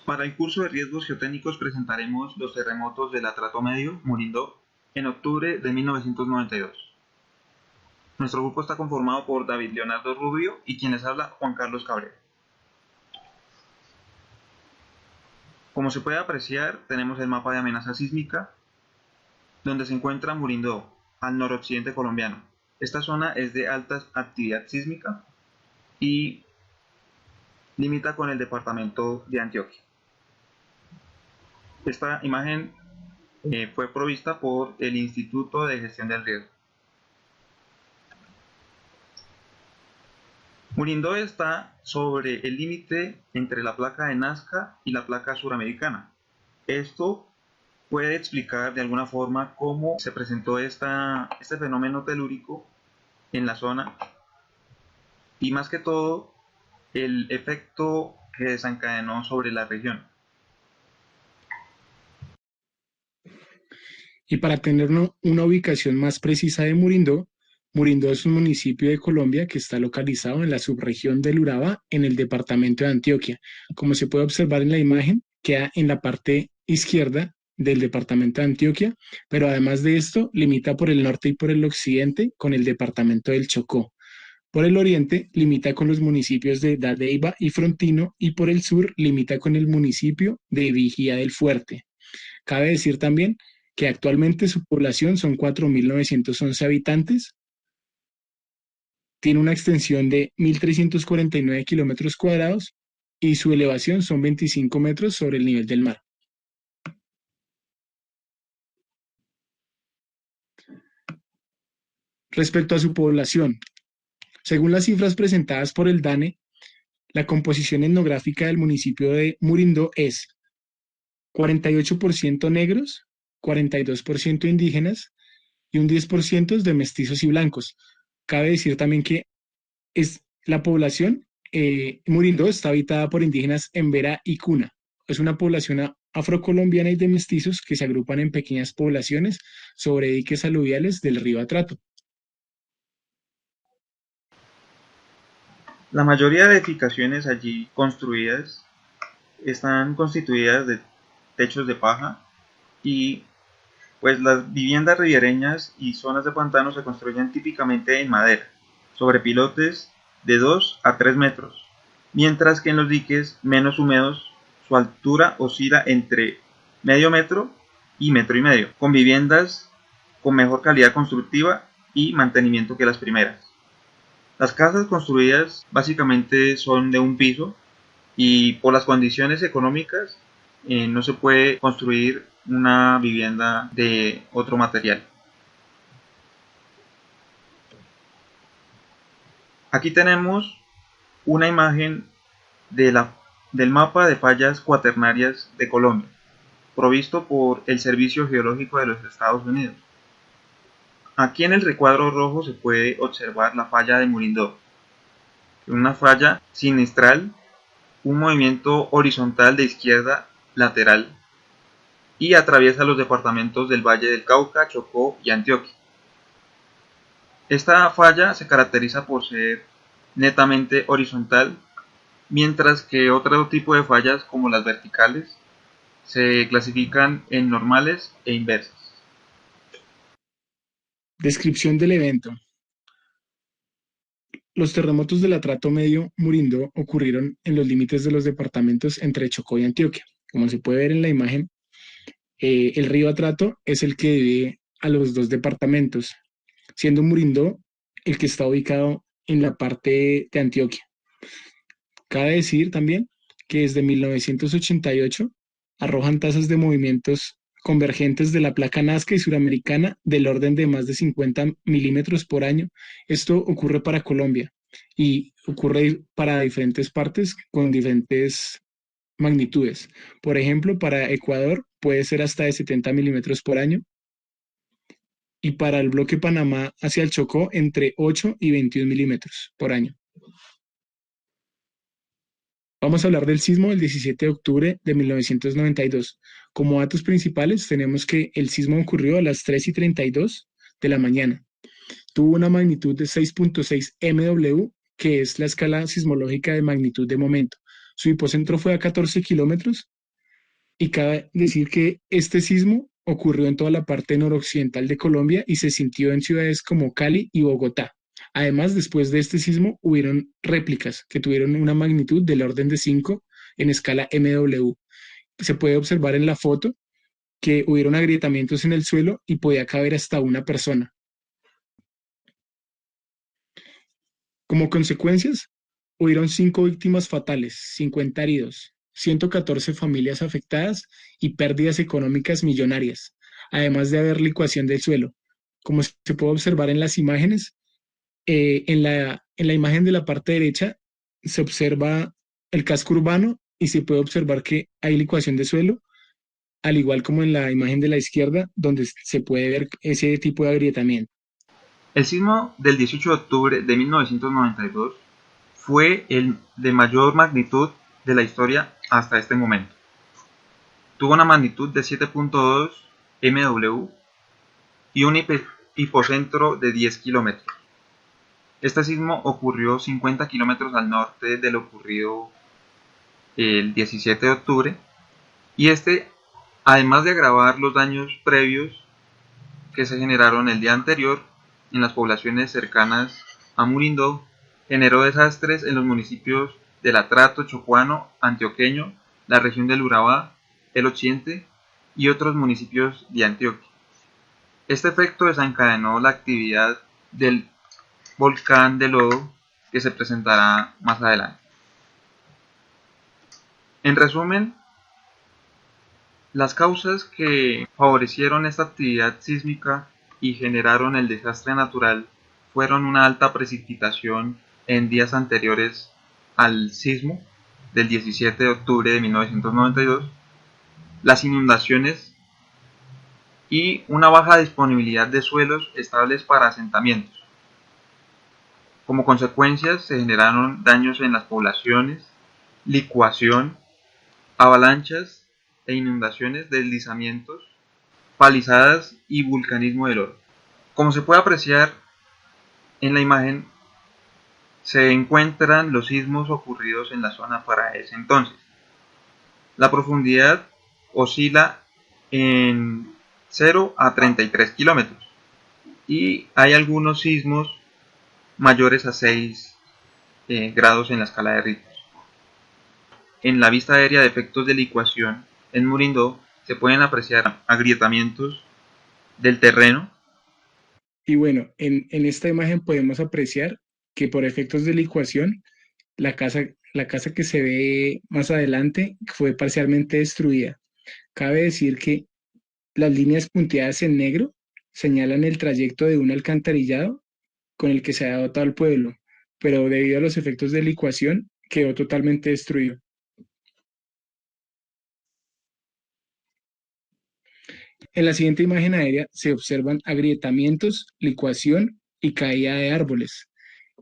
Para el curso de riesgos geotécnicos presentaremos los terremotos del estrato medio, Murindó, en octubre de 1992. Nuestro grupo está conformado por David Leonardo Rubio y quien les habla, Juan Carlos Cabrera. Como se puede apreciar, tenemos el mapa de amenaza sísmica, donde se encuentra Murindó, al noroccidente colombiano. Esta zona es de alta actividad sísmica y limita con el departamento de Antioquia. Esta imagen fue provista por el Instituto de Gestión del Riesgo. Murindó está sobre el límite entre la placa de Nazca y la placa suramericana. Esto puede explicar de alguna forma cómo se presentó este fenómeno telúrico en la zona y más que todo el efecto que desencadenó sobre la región. Y para tener una ubicación más precisa de Murindó, Murindó es un municipio de Colombia que está localizado en la subregión del Urabá, en el departamento de Antioquia. Como se puede observar en la imagen, queda en la parte izquierda del departamento de Antioquia, pero además de esto, limita por el norte y por el occidente con el departamento del Chocó. Por el oriente limita con los municipios de Dadeiva y Frontino y por el sur limita con el municipio de Vigía del Fuerte. Cabe decir también que actualmente su población son 4.911 habitantes, tiene una extensión de 1.349 kilómetros cuadrados y su elevación son 25 metros sobre el nivel del mar. Respecto a su población, según las cifras presentadas por el DANE, la composición etnográfica del municipio de Murindó es 48% negros, 42% indígenas y un 10% de mestizos y blancos. Cabe decir también que es la población, Murindó está habitada por indígenas Emberá y Cuna. Es una población afrocolombiana y de mestizos que se agrupan en pequeñas poblaciones sobre diques aluviales del río Atrato. La mayoría de edificaciones allí construidas están constituidas de techos de paja y pues las viviendas ribereñas y zonas de pantano se construyen típicamente en madera, sobre pilotes de 2 a 3 metros, mientras que en los diques menos húmedos su altura oscila entre medio metro y metro y medio, con viviendas con mejor calidad constructiva y mantenimiento que las primeras. Las casas construidas básicamente son de un piso y por las condiciones económicas no se puede construir una vivienda de otro material. Aquí tenemos una imagen del mapa de fallas cuaternarias de Colombia, provisto por el Servicio Geológico de los Estados Unidos. Aquí en el recuadro rojo se puede observar la falla de Murindó, una falla sinistral, un movimiento horizontal de izquierda lateral y atraviesa los departamentos del Valle del Cauca, Chocó y Antioquia. Esta falla se caracteriza por ser netamente horizontal, mientras que otro tipo de fallas como las verticales se clasifican en normales e inversas. Descripción del evento. Los terremotos del Atrato Medio Murindó ocurrieron en los límites de los departamentos entre Chocó y Antioquia. Como se puede ver en la imagen, el río Atrato es el que divide a los dos departamentos, siendo Murindó el que está ubicado en la parte de Antioquia. Cabe decir también que desde 1988 arrojan tasas de movimientos convergentes de la placa Nazca y suramericana del orden de más de 50 milímetros por año. Esto ocurre para Colombia y ocurre para diferentes partes con diferentes magnitudes. Por ejemplo, para Ecuador puede ser hasta de 70 milímetros por año y para el bloque Panamá hacia el Chocó entre 8 y 21 milímetros por año. Vamos a hablar del sismo del 17 de octubre de 1992. Como datos principales tenemos que el sismo ocurrió a las 3:32 de la mañana. Tuvo una magnitud de 6.6 MW, que es la escala sismológica de magnitud de momento. Su hipocentro fue a 14 kilómetros Y cabe decir que este sismo ocurrió en toda la parte noroccidental de Colombia y se sintió en ciudades como Cali y Bogotá. Además, después de este sismo, hubieron réplicas que tuvieron una magnitud del orden de 5 en escala MW. Se puede observar en la foto que hubieron agrietamientos en el suelo y podía caber hasta una persona. Como consecuencias, hubieron 5 víctimas fatales, 50 heridos, 114 familias afectadas y pérdidas económicas millonarias, además de haber licuación del suelo. Como se puede observar en las imágenes, en la imagen de la parte derecha se observa el casco urbano y se puede observar que hay licuación de suelo, al igual como en la imagen de la izquierda, donde se puede ver ese tipo de agrietamiento. El sismo del 18 de octubre de 1992 fue el de mayor magnitud de la historia hasta este momento. Tuvo una magnitud de 7.2 MW y un hipocentro de 10 kilómetros. Este sismo ocurrió 50 kilómetros al norte de lo ocurrido el 17 de octubre y este, además de agravar los daños previos que se generaron el día anterior en las poblaciones cercanas a Murindó, generó desastres en los municipios del Atrato, Chocuano, Antioqueño, la región del Urabá, el Occidente y otros municipios de Antioquia. Este efecto desencadenó la actividad del volcán de lodo que se presentará más adelante. En resumen, las causas que favorecieron esta actividad sísmica y generaron el desastre natural fueron una alta precipitación en días anteriores al sismo del 17 de octubre de 1992, las inundaciones y una baja disponibilidad de suelos estables para asentamientos. Como consecuencias se generaron daños en las poblaciones, licuación, avalanchas e inundaciones, deslizamientos, palizadas y vulcanismo del oro. Como se puede apreciar en la imagen, se encuentran los sismos ocurridos en la zona para ese entonces. La profundidad oscila en 0 a 33 kilómetros y hay algunos sismos mayores a 6 grados en la escala de Richter. En la vista aérea de efectos de licuación en Murindó se pueden apreciar agrietamientos del terreno. Y bueno, en esta imagen podemos apreciar que por efectos de licuación, la casa, la casa que se ve más adelante fue parcialmente destruida. Cabe decir que las líneas punteadas en negro señalan el trayecto de un alcantarillado con el que se ha dotado el pueblo, pero debido a los efectos de licuación quedó totalmente destruido. En la siguiente imagen aérea se observan agrietamientos, licuación y caída de árboles.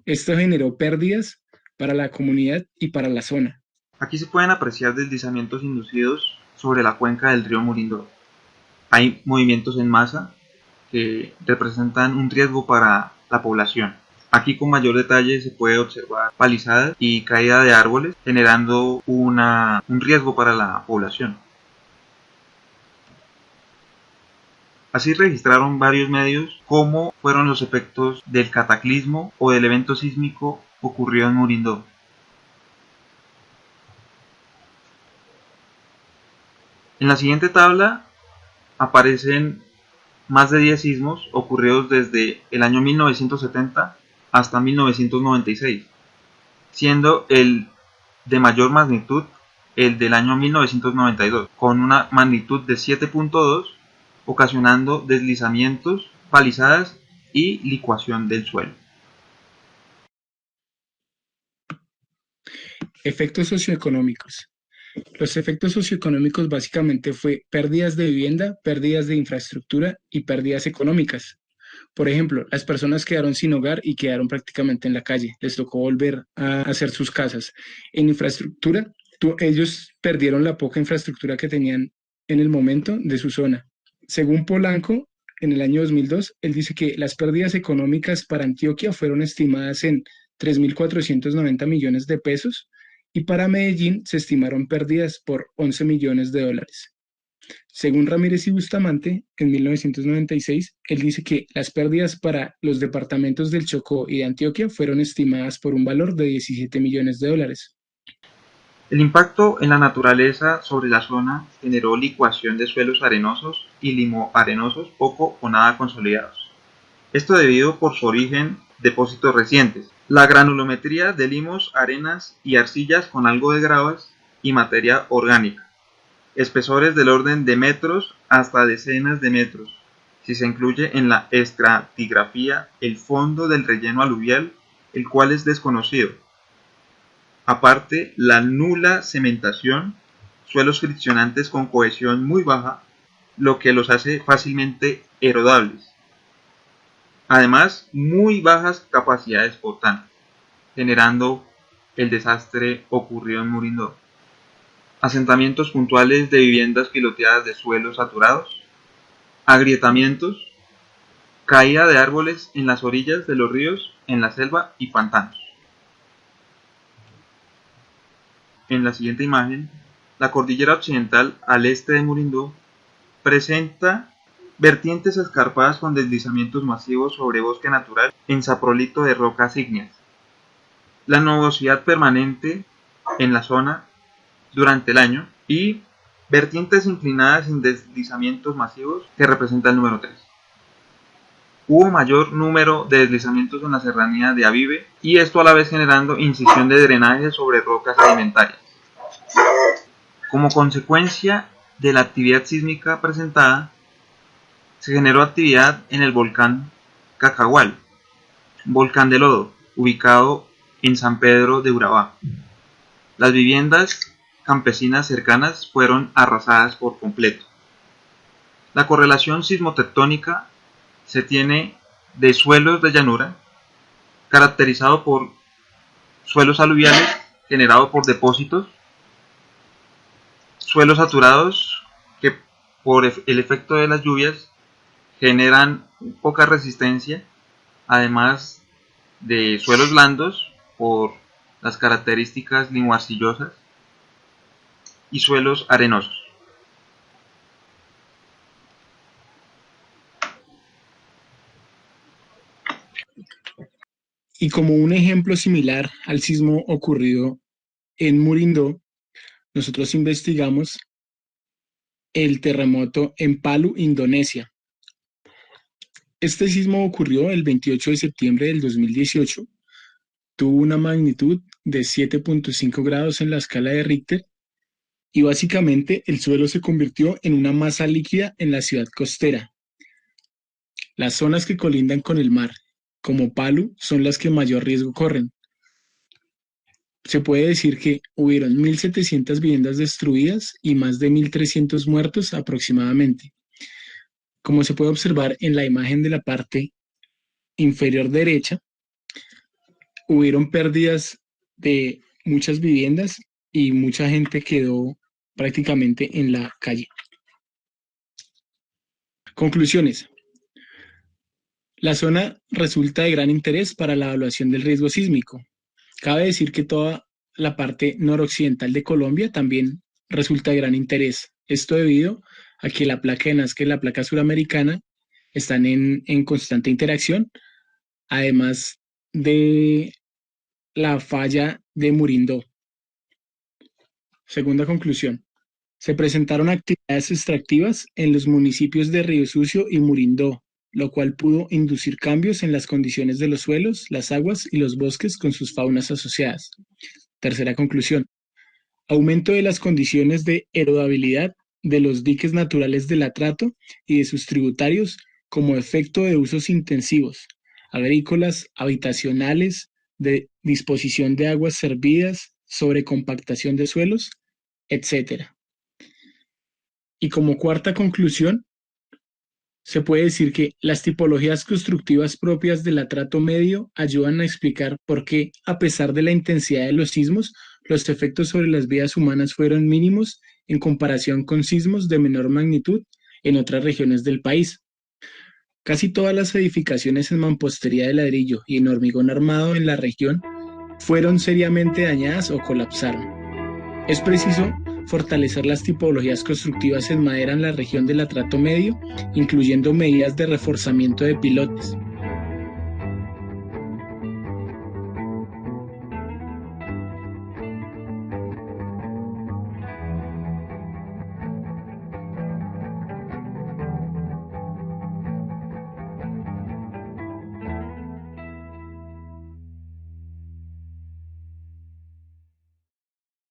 Esto generó pérdidas para la comunidad y para la zona. Aquí se pueden apreciar deslizamientos inducidos sobre la cuenca del río Murindó. Hay movimientos en masa que representan un riesgo para la población. Aquí con mayor detalle se puede observar palizadas y caída de árboles generando un riesgo para la población. Así registraron varios medios cómo fueron los efectos del cataclismo o del evento sísmico ocurrido en Murindó. En la siguiente tabla aparecen más de 10 sismos ocurridos desde el año 1970 hasta 1996, siendo el de mayor magnitud el del año 1992, con una magnitud de 7.2, ocasionando deslizamientos, palizadas y licuación del suelo. Efectos socioeconómicos. Los efectos socioeconómicos básicamente fue pérdidas de vivienda, pérdidas de infraestructura y pérdidas económicas. Por ejemplo, las personas quedaron sin hogar y quedaron prácticamente en la calle. Les tocó volver a hacer sus casas. En infraestructura, ellos perdieron la poca infraestructura que tenían en el momento de su zona. Según Polanco, en el año 2002, él dice que las pérdidas económicas para Antioquia fueron estimadas en 3.490 millones de pesos y para Medellín se estimaron pérdidas por 11 millones de dólares. Según Ramírez y Bustamante, en 1996, él dice que las pérdidas para los departamentos del Chocó y de Antioquia fueron estimadas por un valor de 17 millones de dólares. El impacto en la naturaleza sobre la zona generó licuación de suelos arenosos y limoarenosos poco o nada consolidados. Esto debido por su origen depósitos recientes. La granulometría de limos, arenas y arcillas con algo de gravas y materia orgánica. Espesores del orden de metros hasta decenas de metros, si se incluye en la estratigrafía el fondo del relleno aluvial, el cual es desconocido. Aparte, la nula cementación, suelos friccionantes con cohesión muy baja, lo que los hace fácilmente erodables. Además, muy bajas capacidades portantes, generando el desastre ocurrido en Murindó. Asentamientos puntuales de viviendas piloteadas de suelos saturados, agrietamientos, caída de árboles en las orillas de los ríos, en la selva y pantanos. En la siguiente imagen, la cordillera occidental al este de Murindó presenta vertientes escarpadas con deslizamientos masivos sobre bosque natural en saprolito de rocas ígneas. La nubosidad permanente en la zona durante el año y vertientes inclinadas sin deslizamientos masivos que representa el número 3. Hubo mayor número de deslizamientos en la serranía de Avive y esto a la vez generando incisión de drenaje sobre rocas sedimentarias. Como consecuencia de la actividad sísmica presentada, se generó actividad en el volcán Cacahual, volcán de lodo, ubicado en San Pedro de Urabá. Las viviendas campesinas cercanas fueron arrasadas por completo. La correlación sismotectónica se tiene de suelos de llanura, caracterizado por suelos aluviales generados por depósitos, suelos saturados que por el efecto de las lluvias generan poca resistencia, además de suelos blandos por las características limoarcillosas y suelos arenosos. Y como un ejemplo similar al sismo ocurrido en Murindó, nosotros investigamos el terremoto en Palu, Indonesia. Este sismo ocurrió el 28 de septiembre del 2018, tuvo una magnitud de 7.5 grados en la escala de Richter y básicamente el suelo se convirtió en una masa líquida en la ciudad costera. Las zonas que colindan con el mar, como Palu, son las que mayor riesgo corren. Se puede decir que hubieron 1.700 viviendas destruidas y más de 1.300 muertos aproximadamente. Como se puede observar en la imagen de la parte inferior derecha, hubieron pérdidas de muchas viviendas y mucha gente quedó prácticamente en la calle. Conclusiones. La zona resulta de gran interés para la evaluación del riesgo sísmico. Cabe decir que toda la parte noroccidental de Colombia también resulta de gran interés. Esto debido a que la placa de Nazca y la placa suramericana están en constante interacción, además de la falla de Murindó. Segunda conclusión. Se presentaron actividades extractivas en los municipios de Río Sucio y Murindó, lo cual pudo inducir cambios en las condiciones de los suelos, las aguas y los bosques con sus faunas asociadas. Tercera conclusión. Aumento de las condiciones de erodabilidad de los diques naturales del Atrato y de sus tributarios como efecto de usos intensivos, agrícolas, habitacionales, de disposición de aguas servidas, sobrecompactación de suelos, etc. Y como cuarta conclusión, se puede decir que las tipologías constructivas propias del Atrato Medio ayudan a explicar por qué, a pesar de la intensidad de los sismos, los efectos sobre las vidas humanas fueron mínimos en comparación con sismos de menor magnitud en otras regiones del país. Casi todas las edificaciones en mampostería de ladrillo y en hormigón armado en la región fueron seriamente dañadas o colapsaron. Es preciso fortalecer las tipologías constructivas en madera en la región del Atrato Medio, incluyendo medidas de reforzamiento de pilotes,